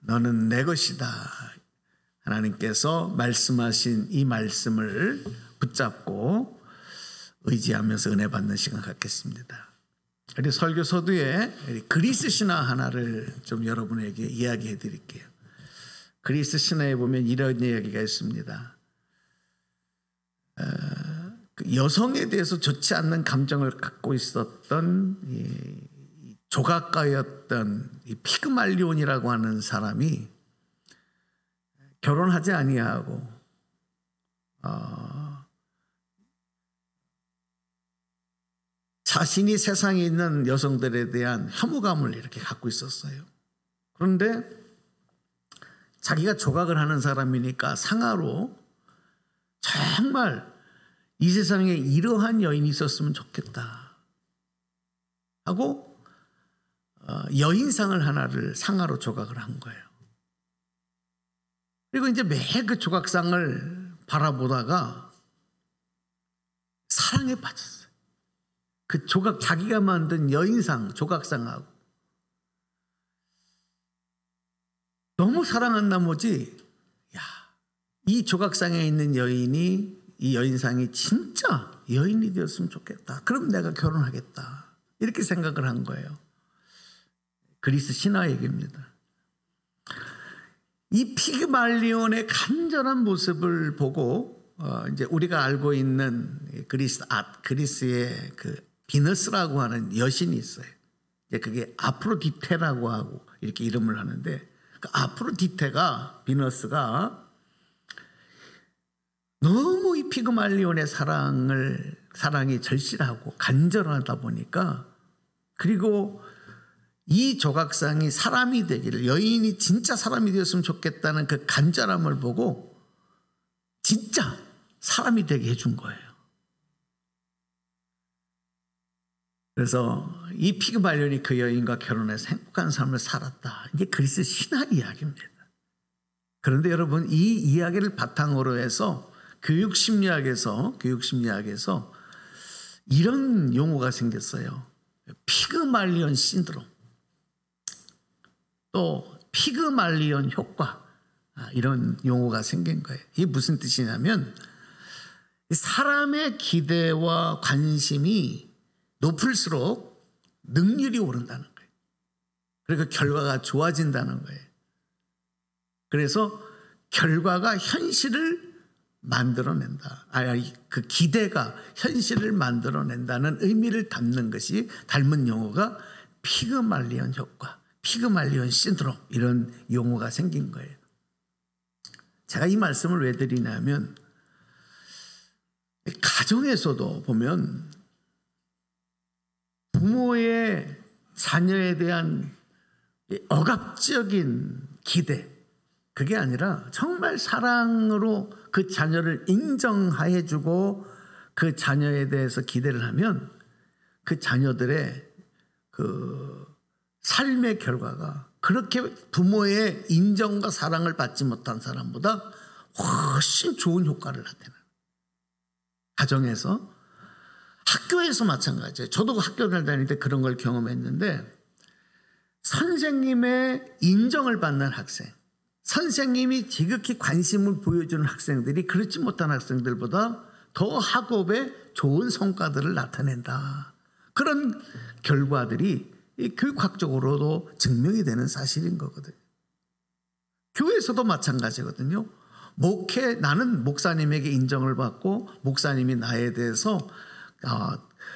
너는 내 것이다. 하나님께서 말씀하신 이 말씀을 붙잡고 의지하면서 은혜 받는 시간 갖겠습니다. 우리 설교 서두에 그리스 신화 하나를 좀 여러분에게 이야기해 드릴게요. 그리스 신화에 보면 이런 이야기가 있습니다. 여성에 대해서 좋지 않는 감정을 갖고 있었던 조각가였던 이 피그말리온이라고 하는 사람이 결혼하지 아니하고 자신이 세상에 있는 여성들에 대한 혐오감을 이렇게 갖고 있었어요. 그런데 자기가 조각을 하는 사람이니까 상하로 정말 이 세상에 이러한 여인이 있었으면 좋겠다 하고 여인상을 하나를 상하로 조각을 한 거예요. 그리고 이제 매일 그 조각상을 바라보다가 사랑에 빠졌어요. 그 자기가 만든 여인상, 조각상하고 너무 사랑한 나머지 이 조각상에 있는 여인이 이 여인상이 진짜 여인이 되었으면 좋겠다. 그럼 내가 결혼하겠다. 이렇게 생각을 한 거예요. 그리스 신화 얘기입니다. 이 피그말리온의 간절한 모습을 보고 이제 우리가 알고 있는 그리스의 그 비너스라고 하는 여신이 있어요. 이제 그게 아프로디테라고 하고 이렇게 이름을 하는데 그 아프로디테가 비너스가 너무 이 피그말리온의 사랑이 절실하고 간절하다 보니까 그리고 이 조각상이 사람이 되기를 여인이 진짜 사람이 되었으면 좋겠다는 그 간절함을 보고 진짜 사람이 되게 해준 거예요. 그래서 이 피그말리온이 그 여인과 결혼해서 행복한 삶을 살았다. 이게 그리스 신화 이야기입니다. 그런데 여러분 이 이야기를 바탕으로 해서 교육심리학에서 이런 용어가 생겼어요. 피그말리온 신드롬, 또 피그말리온 효과, 이런 용어가 생긴 거예요. 이게 무슨 뜻이냐면 사람의 기대와 관심이 높을수록 능률이 오른다는 거예요. 그리고 결과가 좋아진다는 거예요. 그래서 결과가 현실을 만들어낸다. 그 기대가 현실을 만들어낸다는 의미를 닮은 용어가 피그말리온 효과, 피그말리온 신드롬, 이런 용어가 생긴 거예요. 제가 이 말씀을 왜 드리냐면 가정에서도 보면 부모의 자녀에 대한 억압적인 기대, 그게 아니라 정말 사랑으로 그 자녀를 인정해주고 그 자녀에 대해서 기대를 하면 그 자녀들의 그 삶의 결과가 그렇게 부모의 인정과 사랑을 받지 못한 사람보다 훨씬 좋은 효과를 나타내는 가정에서, 학교에서 마찬가지예요. 저도 학교를 다닐 때 그런 걸 경험했는데 선생님의 인정을 받는 학생, 선생님이 지극히 관심을 보여주는 학생들이 그렇지 못한 학생들보다 더 학업에 좋은 성과들을 나타낸다. 그런 결과들이 교육학적으로도 증명이 되는 사실인 거거든요. 교회에서도 마찬가지거든요. 나는 목사님에게 인정을 받고 목사님이 나에 대해서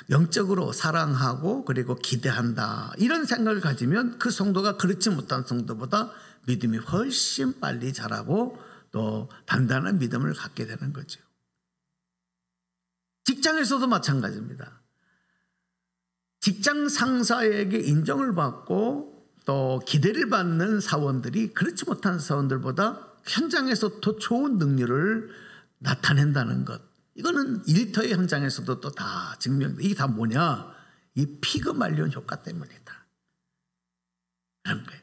영적으로 사랑하고 그리고 기대한다. 이런 생각을 가지면 그 성도가 그렇지 못한 성도보다 믿음이 훨씬 빨리 자라고 또 단단한 믿음을 갖게 되는 거죠. 직장에서도 마찬가지입니다. 직장 상사에게 인정을 받고 또 기대를 받는 사원들이 그렇지 못한 사원들보다 현장에서 더 좋은 능률을 나타낸다는 것. 이거는 일터의 현장에서도 또 다 증명돼. 이게 다 뭐냐? 이 피그말리온 효과 때문이다. 그런 거예요.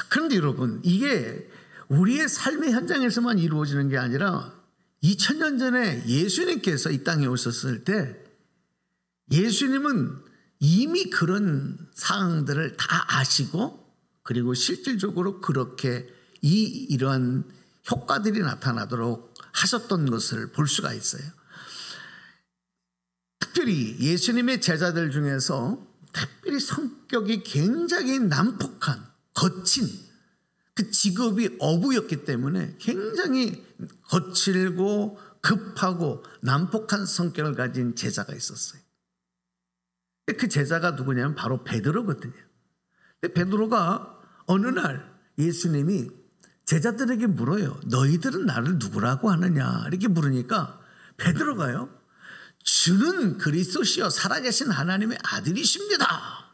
그런데 여러분, 이게 우리의 삶의 현장에서만 이루어지는 게 아니라 2000년 전에 예수님께서 이 땅에 오셨을 때 예수님은 이미 그런 상황들을 다 아시고 그리고 실질적으로 그렇게 이러한 효과들이 나타나도록 하셨던 것을 볼 수가 있어요. 특별히 예수님의 제자들 중에서 특별히 성격이 굉장히 난폭한, 거친, 그 직업이 어부였기 때문에 굉장히 거칠고 급하고 난폭한 성격을 가진 제자가 있었어요. 그 제자가 누구냐면 바로 베드로거든요. 근데 베드로가 어느 날 예수님이 제자들에게 물어요. 너희들은 나를 누구라고 하느냐 이렇게 물으니까 베드로가요, 주는 그리스도시요 살아계신 하나님의 아들이십니다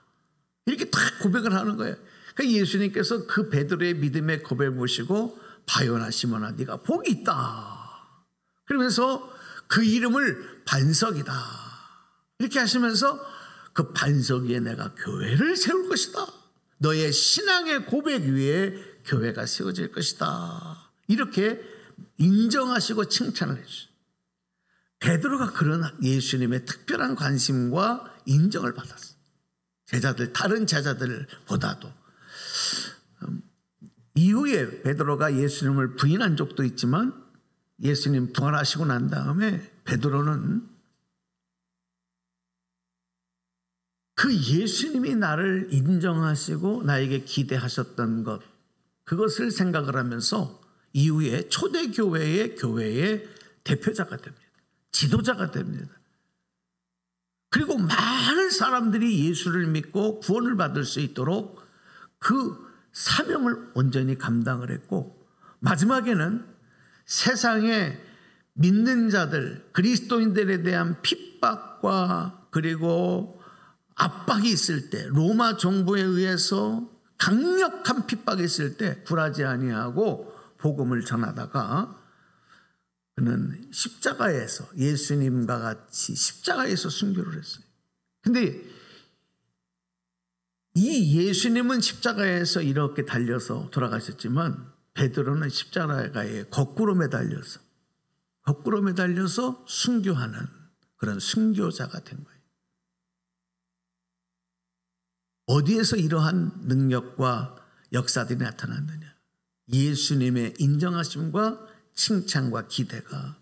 이렇게 딱 고백을 하는 거예요. 그러니까 예수님께서 그 베드로의 믿음의 고백을 보시고 바요나 시몬아 네가 복이 있다 그러면서 그 이름을 반석이다 이렇게 하시면서 그 반석 위에 내가 교회를 세울 것이다. 너의 신앙의 고백 위에 교회가 세워질 것이다. 이렇게 인정하시고 칭찬을 해주세요. 베드로가 그런 예수님의 특별한 관심과 인정을 받았어요. 다른 제자들보다도. 이후에 베드로가 예수님을 부인한 적도 있지만 예수님 부활하시고 난 다음에 베드로는 그 예수님이 나를 인정하시고 나에게 기대하셨던 것, 그것을 생각을 하면서 이후에 초대교회의 대표자가 됩니다. 지도자가 됩니다. 그리고 많은 사람들이 예수를 믿고 구원을 받을 수 있도록 그 사명을 온전히 감당을 했고, 마지막에는 세상에 믿는 자들, 그리스도인들에 대한 핍박과 그리고 압박이 있을 때, 로마 정부에 의해서 강력한 핍박이 있을 때 굴하지 아니하고 복음을 전하다가 그는 십자가에서 예수님과 같이 십자가에서 순교를 했어요. 근데 이 예수님은 십자가에서 이렇게 달려서 돌아가셨지만 베드로는 십자가에 거꾸로 매달려서 순교하는 그런 순교자가 된 거예요. 어디에서 이러한 능력과 역사들이 나타났느냐? 예수님의 인정하심과 칭찬과 기대가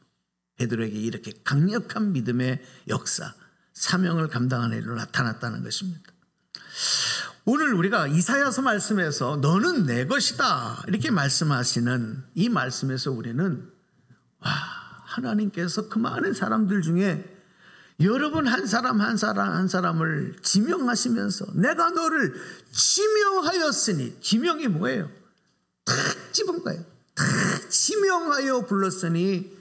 베드로에게 이렇게 강력한 믿음의 역사, 사명을 감당하는 일로 나타났다는 것입니다. 오늘 우리가 이사야서 말씀에서 너는 내 것이다 이렇게 말씀하시는 이 말씀에서 우리는 하나님께서 그 많은 사람들 중에 여러분 한 사람을 지명하시면서 내가 너를 지명하였으니, 지명이 뭐예요? 탁 집은 거예요. 탁 지명하여 불렀으니,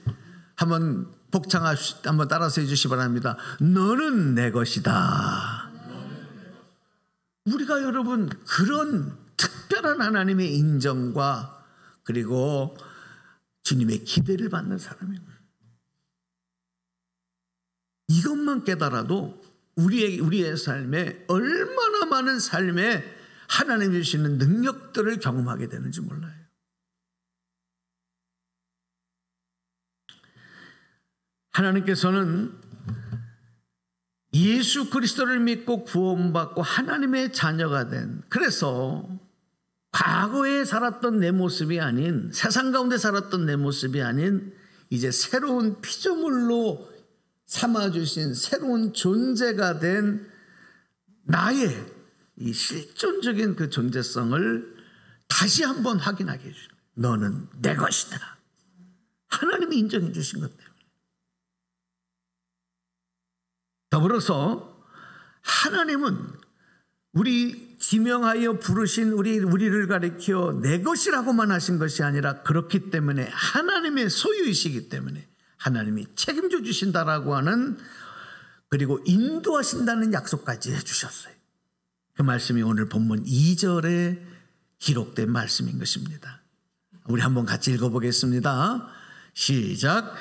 한번 한번 따라서 해주시기 바랍니다. 너는 내 것이다. 우리가 여러분 그런 특별한 하나님의 인정과 그리고 주님의 기대를 받는 사람입니다. 이것만 깨달아도 우리의 삶에 얼마나 많은 삶에 하나님 주시는 능력들을 경험하게 되는지 몰라요. 하나님께서는 예수 그리스도를 믿고 구원받고 하나님의 자녀가 된, 그래서 과거에 살았던 내 모습이 아닌, 세상 가운데 살았던 내 모습이 아닌 이제 새로운 피조물로 삼아주신 새로운 존재가 된 나의 이 실존적인 그 존재성을 다시 한번 확인하게 해주십니다. 너는 내 것이다. 하나님이 인정해 주신 것 때문에. 더불어서 하나님은 우리 지명하여 부르신 우리를 가리켜 내 것이라고만 하신 것이 아니라, 그렇기 때문에 하나님의 소유이시기 때문에 하나님이 책임져 주신다라고 하는, 그리고 인도하신다는 약속까지 해주셨어요. 그 말씀이 오늘 본문 2절에 기록된 말씀인 것입니다. 우리 한번 같이 읽어보겠습니다. 시작.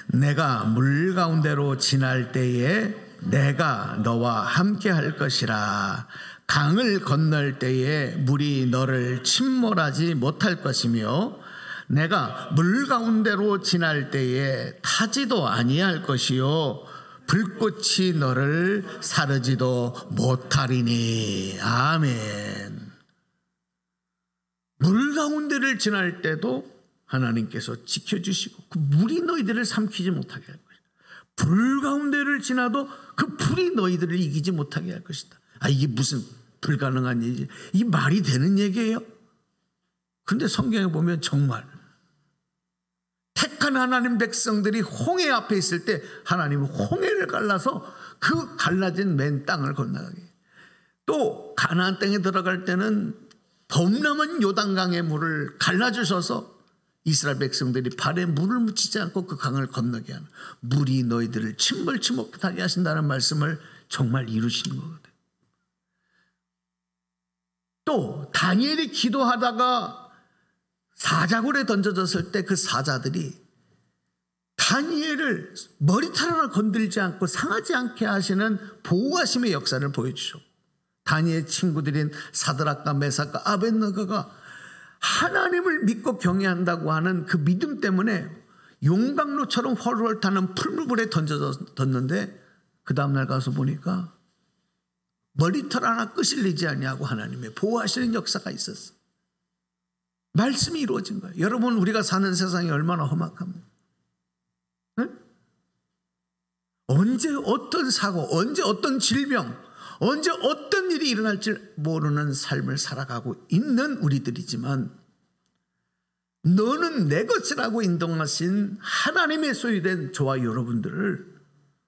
내가 물 가운데로 지날 때에 내가 너와 함께 할 것이라. 강을 건널 때에 물이 너를 침몰하지 못할 것이며, 내가 물 가운데로 지날 때에 타지도 아니할 것이요 불꽃이 너를 사르지도 못하리니. 아멘. 물 가운데를 지날 때도 하나님께서 지켜주시고 그 물이 너희들을 삼키지 못하게 할 것이다. 불 가운데를 지나도 그 불이 너희들을 이기지 못하게 할 것이다. 이게 무슨 불가능한 얘기지? 이 말이 되는 얘기예요? 근데 성경에 보면 정말 택한 하나님 백성들이 홍해 앞에 있을 때 하나님은 홍해를 갈라서 그 갈라진 맨 땅을 건너가게, 또 가나안 땅에 들어갈 때는 범람한 요단강의 물을 갈라주셔서 이스라엘 백성들이 발에 물을 묻히지 않고 그 강을 건너게 하는, 물이 너희들을 침몰치 못하게 하신다는 말씀을 정말 이루시는 거거든요. 또 다니엘이 기도하다가 사자굴에 던져졌을 때 그 사자들이 다니엘을 머리털 하나 건들지 않고 상하지 않게 하시는 보호하심의 역사를 보여주죠. 다니엘 친구들인 사드락과 메삭과 아벳느고가 하나님을 믿고 경외한다고 하는 그 믿음 때문에 용광로처럼 훨훨 타는 풀물에 던졌는데 그 다음날 가서 보니까 머리털 하나 끄실리지 아니하고 하나님의 보호하시는 역사가 있었어. 말씀이 이루어진 거예요. 여러분, 우리가 사는 세상이 얼마나 험악합니까? 응? 언제 어떤 사고, 언제 어떤 질병, 언제 어떤 일이 일어날지 모르는 삶을 살아가고 있는 우리들이지만, 너는 내 것이라고 인도하신 하나님의 소유된 저와 여러분들을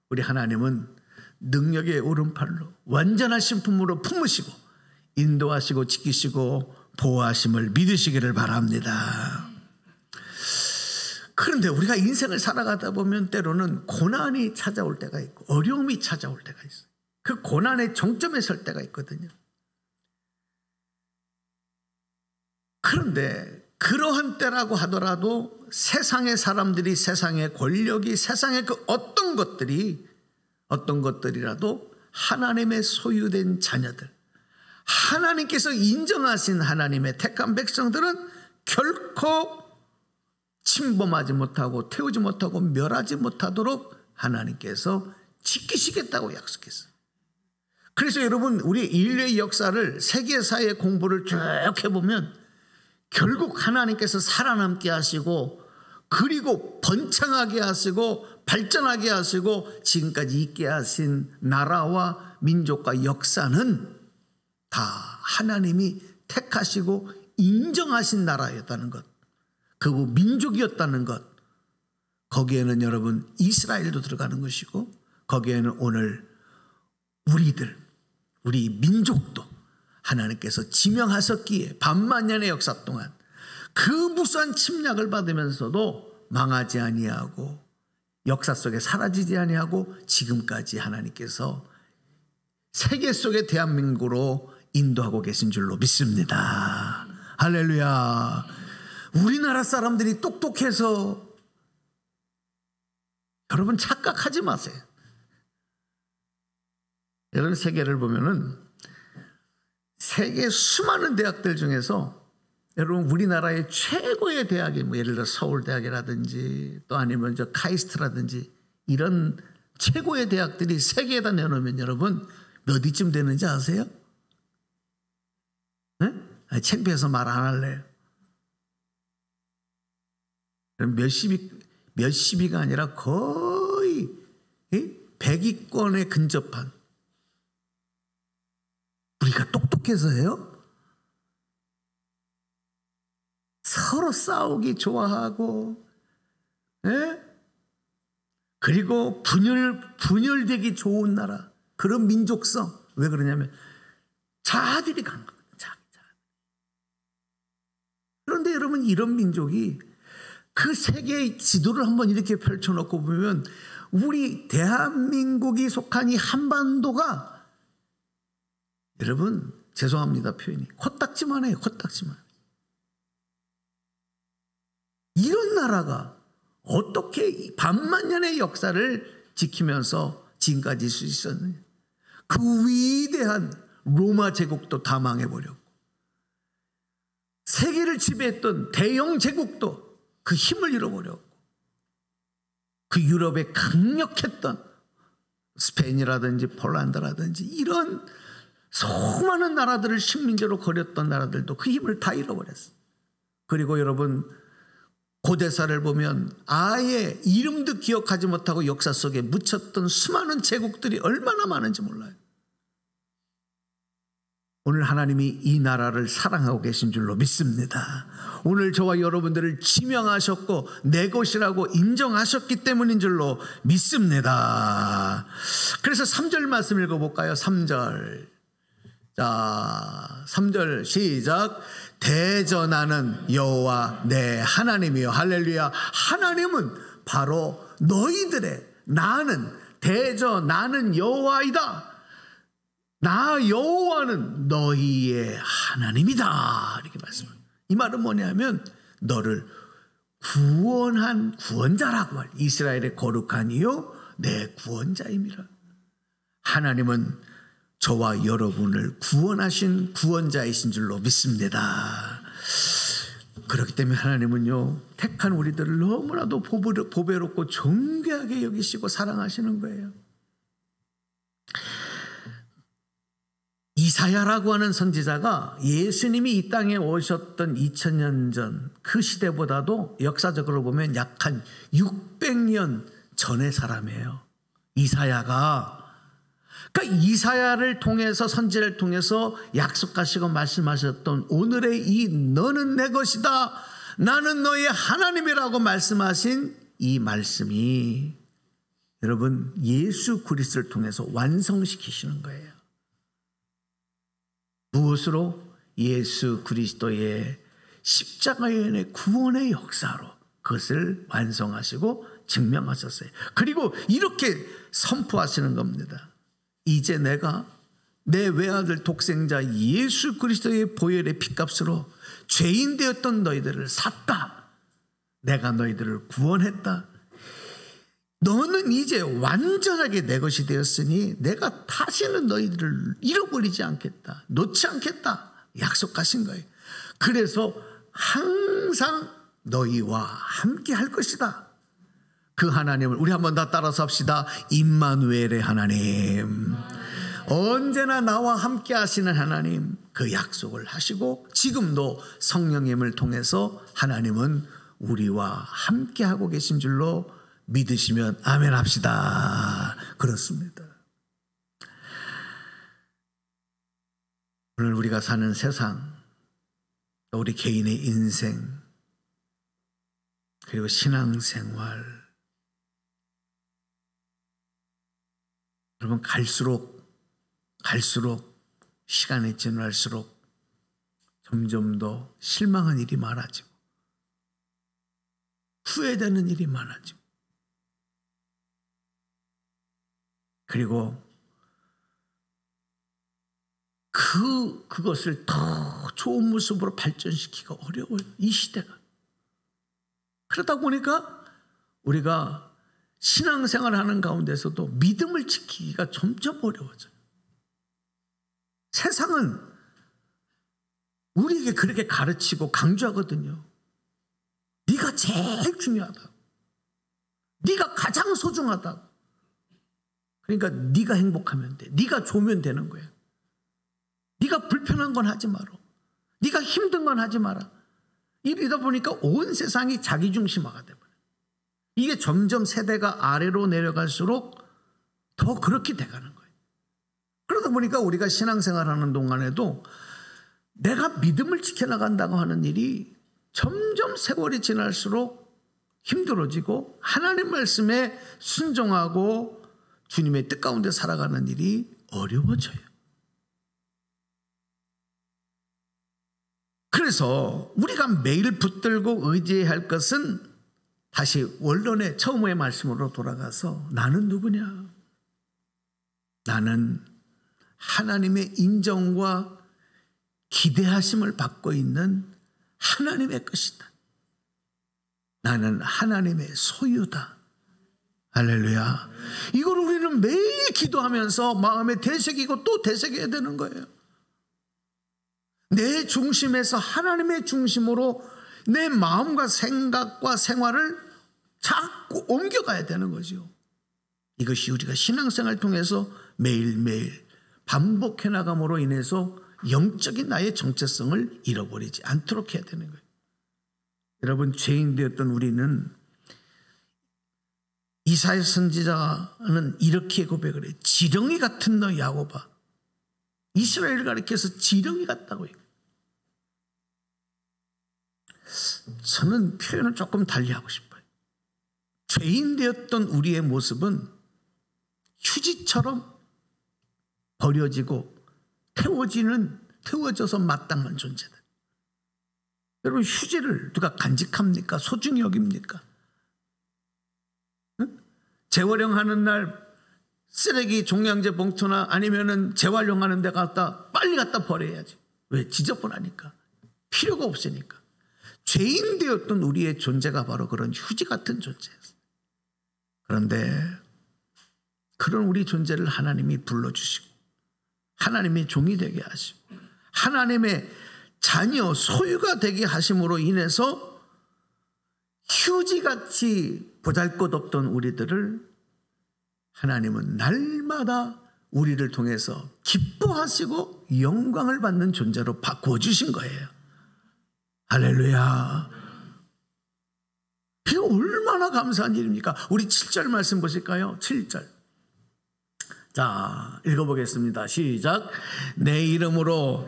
우리 하나님은 능력의 오른팔로 완전한 신품으로 품으시고 인도하시고 지키시고 보호하심을 믿으시기를 바랍니다. 그런데 우리가 인생을 살아가다 보면 때로는 고난이 찾아올 때가 있고 어려움이 찾아올 때가 있어요. 그 고난의 정점에 설 때가 있거든요. 그런데 그러한 때라고 하더라도 세상의 사람들이, 세상의 권력이, 세상의 그 어떤 것들이라도 하나님의 소유된 자녀들, 하나님께서 인정하신 하나님의 택한 백성들은 결코 침범하지 못하고 태우지 못하고 멸하지 못하도록 하나님께서 지키시겠다고 약속했어요. 그래서 여러분, 우리 인류의 역사를, 세계사의 공부를 쭉 해보면 결국 하나님께서 살아남게 하시고, 그리고 번창하게 하시고 발전하게 하시고 지금까지 있게 하신 나라와 민족과 역사는 다 하나님이 택하시고 인정하신 나라였다는 것, 그 민족이었다는 것. 거기에는 여러분 이스라엘도 들어가는 것이고, 거기에는 오늘 우리 민족도 하나님께서 지명하셨기에 반만년의 역사 동안 그 무수한 침략을 받으면서도 망하지 아니하고 역사 속에 사라지지 아니하고 지금까지 하나님께서 세계 속의 대한민국으로 인도하고 계신 줄로 믿습니다. 할렐루야. 우리나라 사람들이 똑똑해서 여러분 착각하지 마세요. 여러분, 세계를 보면은 세계 수많은 대학들 중에서 여러분 우리나라의 최고의 대학이 뭐 예를 들어 서울대학이라든지 또 아니면 저 카이스트라든지 이런 최고의 대학들이 세계에다 내놓으면 여러분 몇 위쯤 되는지 아세요? 네? 창피해서 말 안 할래요. 몇십위가 아니라 거의 100위권에 근접한, 우리가 똑똑해서요? 서로 싸우기 좋아하고, 예? 그리고 분열되기 좋은 나라, 그런 민족성. 왜 그러냐면 자아들이 강한 거예요. 자아. 그런데 여러분, 이런 민족이 그 세계의 지도를 한번 이렇게 펼쳐놓고 보면 우리 대한민국이 속한 이 한반도가, 여러분 죄송합니다 표현이, 코딱지만 해요. 코딱지만. 이런 나라가 어떻게 반만년의 역사를 지키면서 지금까지 있을 수 있었느냐. 그 위대한 로마 제국도 다 망해버렸고, 세계를 지배했던 대영 제국도 그 힘을 잃어버렸고, 그 유럽에 강력했던 스페인이라든지 폴란드라든지 이런 수많은 나라들을 식민지로 거렸던 나라들도 그 힘을 다 잃어버렸어요. 그리고 여러분 고대사를 보면 아예 이름도 기억하지 못하고 역사 속에 묻혔던 수많은 제국들이 얼마나 많은지 몰라요. 오늘 하나님이 이 나라를 사랑하고 계신 줄로 믿습니다. 오늘 저와 여러분들을 지명하셨고 내 것이라고 인정하셨기 때문인 줄로 믿습니다. 그래서 3절 말씀 읽어볼까요? 3절. 자, 3절 시작. 대전하는 여호와 내 하나님이여. 할렐루야. 하나님은 바로 너희들의 나는 여호와이다. 나 여호와는 너희의 하나님이다. 이렇게 말씀합니다. 이 말은 뭐냐면 너를 구원한 구원자라고 말. 이스라엘의 거룩한 이요 내 구원자임이라. 하나님은 저와 여러분을 구원하신 구원자이신 줄로 믿습니다. 그렇기 때문에 하나님은요 택한 우리들을 너무나도 보배롭고 존귀하게 여기시고 사랑하시는 거예요. 이사야라고 하는 선지자가 예수님이 이 땅에 오셨던 2000년 전 그 시대보다도 역사적으로 보면 약 한 600년 전의 사람이에요. 이사야가. 그러니까 이사야를 통해서 선지자를 통해서 약속하시고 말씀하셨던 오늘의 이 너는 내 것이다. 나는 너의 하나님이라고 말씀하신 이 말씀이 여러분 예수 그리스도를 통해서 완성시키시는 거예요. 무엇으로? 예수 그리스도의 십자가의 구원의 역사로 그것을 완성하시고 증명하셨어요. 그리고 이렇게 선포하시는 겁니다. 이제 내가 내 외아들 독생자 예수 그리스도의 보혈의 피값으로 죄인 되었던 너희들을 샀다. 내가 너희들을 구원했다. 너는 이제 완전하게 내 것이 되었으니 내가 다시는 너희들을 잃어버리지 않겠다. 놓지 않겠다. 약속하신 거예요. 그래서 항상 너희와 함께 할 것이다. 그 하나님을 우리 한번 다 따라서 합시다. 임마누엘의 하나님. 언제나 나와 함께 하시는 하나님. 그 약속을 하시고 지금도 성령님을 통해서 하나님은 우리와 함께 하고 계신 줄로 믿으시면 아멘 합시다. 그렇습니다. 오늘 우리가 사는 세상, 우리 개인의 인생, 그리고 신앙생활, 여러분 갈수록 시간이 지날수록 점점 더 실망한 일이 많아지고 후회되는 일이 많아지고 그리고 그것을 더 좋은 모습으로 발전시키기가 어려워요. 이 시대가. 그러다 보니까 우리가 신앙생활을 하는 가운데서도 믿음을 지키기가 점점 어려워져요. 세상은 우리에게 그렇게 가르치고 강조하거든요. 네가 제일 중요하다. 네가 가장 소중하다. 그러니까 네가 행복하면 돼. 네가 좋으면 되는 거야. 네가 불편한 건 하지 마라. 네가 힘든 건 하지 마라. 이러다 보니까 온 세상이 자기중심화가 돼버려요. 이게 점점 세대가 아래로 내려갈수록 더 그렇게 돼가는 거예요. 그러다 보니까 우리가 신앙생활하는 동안에도 내가 믿음을 지켜나간다고 하는 일이 점점 세월이 지날수록 힘들어지고 하나님 말씀에 순종하고 주님의 뜻 가운데 살아가는 일이 어려워져요. 그래서 우리가 매일 붙들고 의지해야 할 것은 다시 원론의 처음의 말씀으로 돌아가서 나는 누구냐? 나는 하나님의 인정과 기대하심을 받고 있는 하나님의 것이다. 나는 하나님의 소유다. 할렐루야. 이걸 우리는 매일 기도하면서 마음에 되새기고 또 되새겨야 되는 거예요. 내 중심에서 하나님의 중심으로 내 마음과 생각과 생활을 자꾸 옮겨가야 되는 거죠. 이것이 우리가 신앙생활을 통해서 매일매일 반복해 나감으로 인해서 영적인 나의 정체성을 잃어버리지 않도록 해야 되는 거예요. 여러분, 죄인 되었던 우리는, 이사야 선지자는 이렇게 고백을 해요. 지렁이 같은 너 야곱아. 이스라엘을 가리켜서 지렁이 같다고 해요. 저는 표현을 조금 달리하고 싶어요. 죄인 되었던 우리의 모습은 휴지처럼 버려지고 태워져서 마땅한 존재들. 여러분, 휴지를 누가 간직합니까? 소중히 여깁니까? 응? 재활용하는 날 쓰레기 종량제 봉투나 아니면은 재활용하는 데 빨리 갖다 버려야지. 왜? 지저분하니까. 필요가 없으니까. 죄인 되었던 우리의 존재가 바로 그런 휴지 같은 존재였어요. 그런데 그런 우리 존재를 하나님이 불러주시고 하나님의 종이 되게 하시고 하나님의 자녀, 소유가 되게 하심으로 인해서 휴지같이 보잘것없던 우리들을 하나님은 날마다 우리를 통해서 기뻐하시고 영광을 받는 존재로 바꿔주신 거예요. 할렐루야. 이게 얼마나 감사한 일입니까? 우리 7절 말씀 보실까요? 7절. 자, 읽어보겠습니다. 시작. 내 이름으로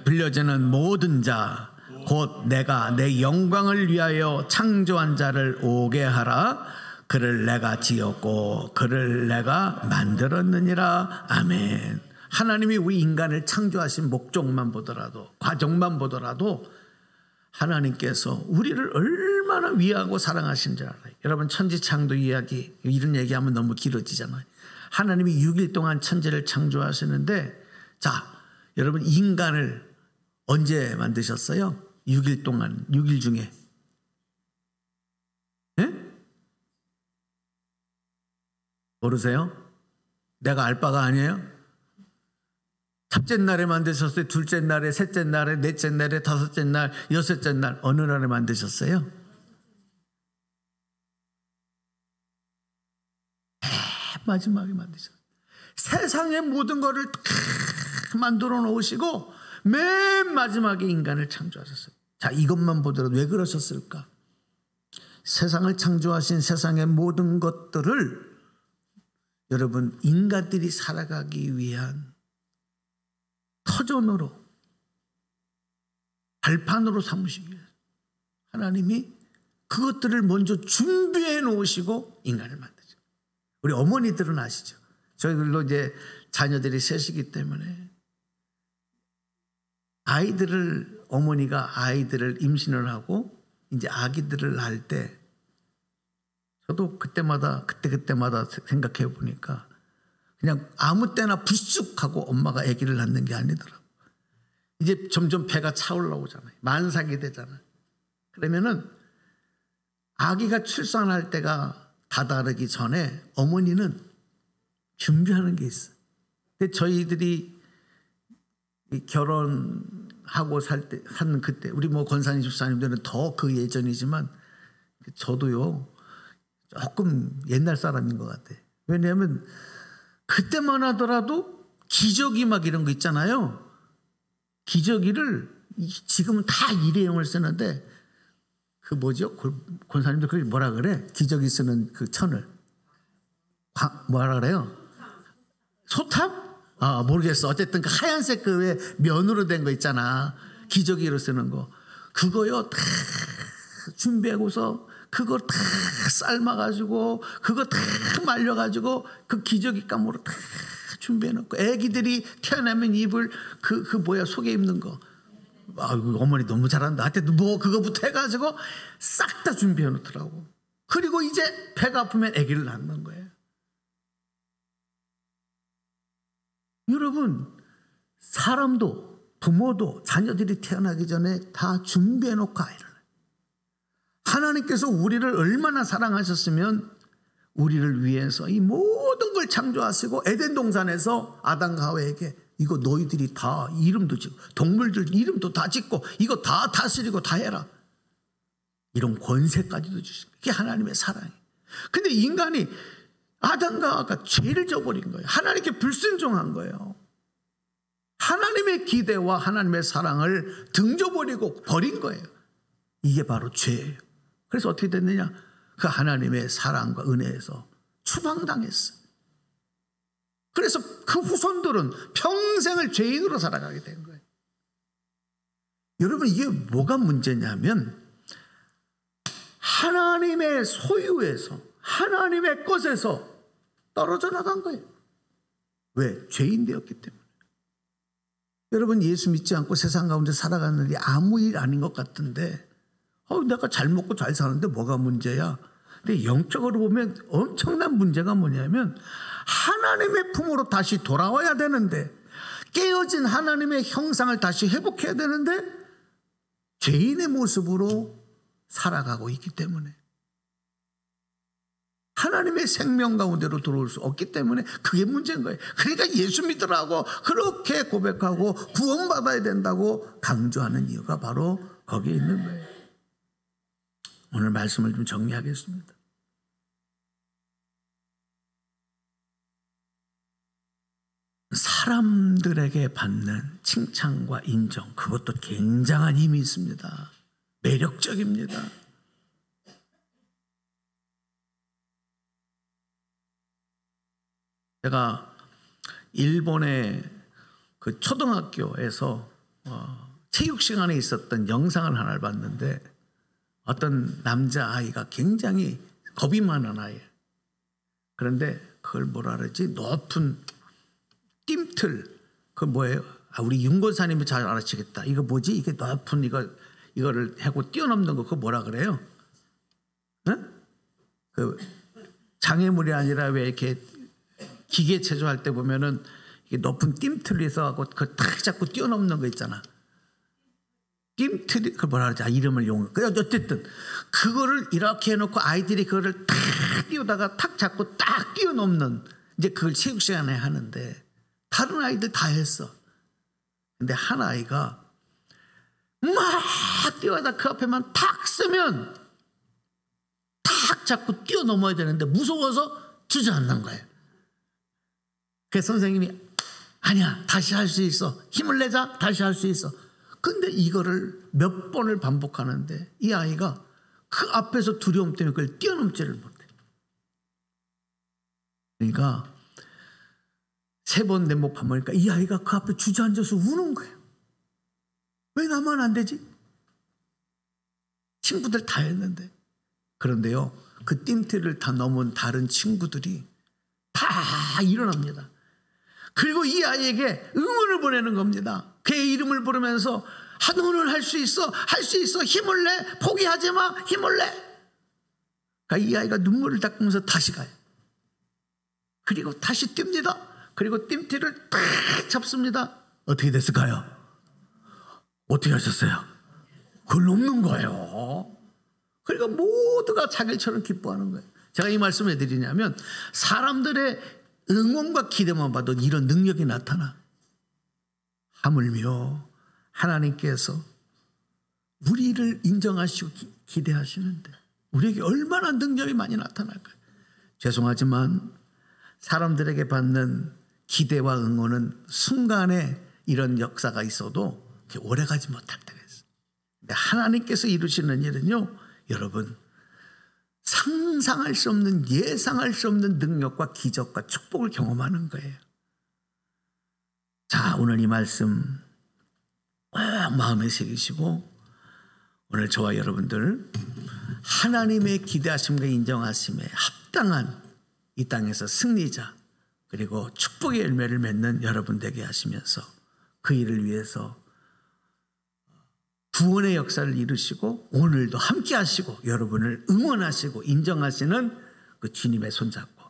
불려지는 모든 자, 곧 내가 내 영광을 위하여 창조한 자를 오게 하라. 그를 내가 지었고 그를 내가 만들었느니라. 아멘. 하나님이 우리 인간을 창조하신 목적만 보더라도, 과정만 보더라도 하나님께서 우리를 얼마나 위하고 사랑하신 줄 알아요. 여러분, 천지창조 이야기, 이런 얘기하면 너무 길어지잖아요. 하나님이 6일 동안 천지를 창조하시는데, 자, 여러분, 인간을 언제 만드셨어요? 6일 동안, 6일 중에. 네? 모르세요? 내가 알 바가 아니에요? 첫째 날에 만드셨어요? 둘째 날에, 셋째 날에, 넷째 날에, 다섯째 날, 여섯째 날, 어느 날에 만드셨어요? 마지막에 만드셨어요. 세상의 모든 것을 만들어 놓으시고 맨 마지막에 인간을 창조하셨어요. 자, 이것만 보더라도 왜 그러셨을까? 세상을 창조하신 세상의 모든 것들을 여러분, 인간들이 살아가기 위한 터전으로, 발판으로 삼으시기 위해서 하나님이 그것들을 먼저 준비해 놓으시고 인간을 만드죠. 우리 어머니들은 아시죠? 저희들도 이제 자녀들이 셋이기 때문에 어머니가 아이들을 임신을 하고 이제 아기들을 낳을 때 저도 그때마다 생각해 보니까 그냥 아무 때나 불쑥 하고 엄마가 아기를 낳는 게 아니더라고. 이제 점점 배가 차올라오잖아요. 만삭이 되잖아요. 그러면은 아기가 출산할 때가 다다르기 전에 어머니는 준비하는 게 있어요. 근데 저희들이 결혼하고 산 그때, 우리 권사님 집사님들은 더 그 예전이지만 저도요, 조금 옛날 사람인 것 같아. 왜냐하면 그때만 하더라도 기저귀 막 이런 거 있잖아요. 기저귀를 지금은 다 일회용을 쓰는데 그 뭐죠? 권사님들 그걸 뭐라 그래? 기저귀 쓰는 그 천을 뭐라 그래요? 소탑? 아, 모르겠어. 어쨌든 그 하얀색 그 왜 면으로 된 거 있잖아. 기저귀로 쓰는 거. 그거요 다 준비하고서 그걸 다 삶아가지고 그거 다 말려가지고 그 기저귀 감으로 다 준비해놓고 애기들이 태어나면 입을 그 뭐야 속에 입는 거. 아이고, 어머니 너무 잘한다. 하여튼 뭐 그거부터 해가지고 싹 다 준비해놓더라고. 그리고 이제 배가 아프면 아기를 낳는 거예요. 여러분, 사람도 부모도 자녀들이 태어나기 전에 다 준비해놓고 아이를 낳아요. 하나님께서 우리를 얼마나 사랑하셨으면 우리를 위해서 이 모든 걸 창조하시고 에덴 동산에서 아담과 하와에게 이거 너희들이 다 이름도 짓고 동물들 이름도 다 짓고 이거 다 다스리고 다 해라. 이런 권세까지도 주시고 이게 하나님의 사랑이에요. 근데 인간이 아담과 하와가 죄를 저버린 거예요. 하나님께 불순종한 거예요. 하나님의 기대와 하나님의 사랑을 등져버리고 버린 거예요. 이게 바로 죄예요. 그래서 어떻게 됐느냐? 그 하나님의 사랑과 은혜에서 추방당했어요. 그래서 그 후손들은 평생을 죄인으로 살아가게 된 거예요. 여러분, 이게 뭐가 문제냐면 하나님의 소유에서, 하나님의 것에서 떨어져 나간 거예요. 왜? 죄인 되었기 때문에. 여러분, 예수 믿지 않고 세상 가운데 살아가는 일이 아무 일 아닌 것 같은데 내가 잘 먹고 잘 사는데 뭐가 문제야? 근데 영적으로 보면 엄청난 문제가 뭐냐면 하나님의 품으로 다시 돌아와야 되는데, 깨어진 하나님의 형상을 다시 회복해야 되는데 죄인의 모습으로 살아가고 있기 때문에, 하나님의 생명 가운데로 들어올 수 없기 때문에 그게 문제인 거예요. 그러니까 예수 믿으라고 그렇게 고백하고 구원받아야 된다고 강조하는 이유가 바로 거기에 있는 거예요. 오늘 말씀을 좀 정리하겠습니다. 사람들에게 받는 칭찬과 인정, 그것도 굉장한 힘이 있습니다. 매력적입니다. 제가 일본의 그 초등학교에서 체육 시간에 있었던 영상을 하나를 봤는데, 어떤 남자아이가 굉장히 겁이 많은 아이예요. 그런데 그걸 뭐라 그러지? 높은 띰틀, 그 뭐예요? 우리 윤건사님이 잘 알아치겠다. 이거 뭐지? 이게 높은 이거를 하고 뛰어넘는 거, 그거 뭐라 그래요? 응? 그 장애물이 아니라 왜 이렇게 기계 체조할 때 보면은 이게 높은 띰틀이 있어갖고 그걸 탁 잡고 뛰어넘는 거 있잖아. 띰틀이, 그 뭐라 그러지? 이름을 어쨌든 그거를 이렇게 해놓고 아이들이 그거를 탁 뛰어다가 탁 잡고 딱 뛰어넘는, 이제 그걸 체육 시간에 하는데 다른 아이들 다 했어. 근데 한 아이가 막 뛰어다 그 앞에만 탁 쓰면 탁 잡고 뛰어넘어야 되는데 무서워서 주저앉는 거예요. 그래서 선생님이 아니야, 다시 할 수 있어, 힘을 내자, 다시 할 수 있어. 근데 이거를 몇 번을 반복하는데 이 아이가 그 앞에서 두려움 때문에 그걸 뛰어넘지를 못해. 그러니까 3번 내목 반복하니까 이 아이가 그 앞에 주저앉아서 우는 거예요. 왜 나만 안 되지? 친구들 다 했는데. 그런데요, 그 띰틀을 다 넘은 다른 친구들이 다 일어납니다. 그리고 이 아이에게 응원을 보내는 겁니다. 그의 이름을 부르면서 너는 할 수 있어, 할 수 있어, 힘을 내, 포기하지 마, 힘을 내. 그러니까 이 아이가 눈물을 닦으면서 다시 가요. 그리고 다시 뜁니다. 그리고 띰틀을 딱 잡습니다. 어떻게 됐을까요? 어떻게 하셨어요? 그걸 넘는 거예요. 그러니까 모두가 자기처럼 기뻐하는 거예요. 제가 이 말씀을 드리냐면 사람들의 응원과 기대만 봐도 이런 능력이 나타나. 하물며 하나님께서 우리를 인정하시고 기대하시는데 우리에게 얼마나 능력이 많이 나타날까요? 죄송하지만 사람들에게 받는 기대와 응원은 순간에 이런 역사가 있어도 오래가지 못할 때가 있어요. 근데 하나님께서 이루시는 일은요, 여러분, 상상할 수 없는, 예상할 수 없는 능력과 기적과 축복을 경험하는 거예요. 자, 오늘 이 말씀 꼭 마음에 새기시고 오늘 저와 여러분들 하나님의 기대하심과 인정하심에 합당한 이 땅에서 승리자, 그리고 축복의 열매를 맺는 여러분 되게 하시면서 그 일을 위해서 구원의 역사를 이루시고 오늘도 함께 하시고 여러분을 응원하시고 인정하시는 그 주님의 손잡고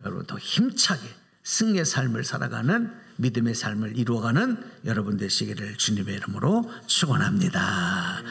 여러분 더 힘차게 승리의 삶을 살아가는 믿음의 삶을 이루어가는 여러분 되시기를 주님의 이름으로 축원합니다.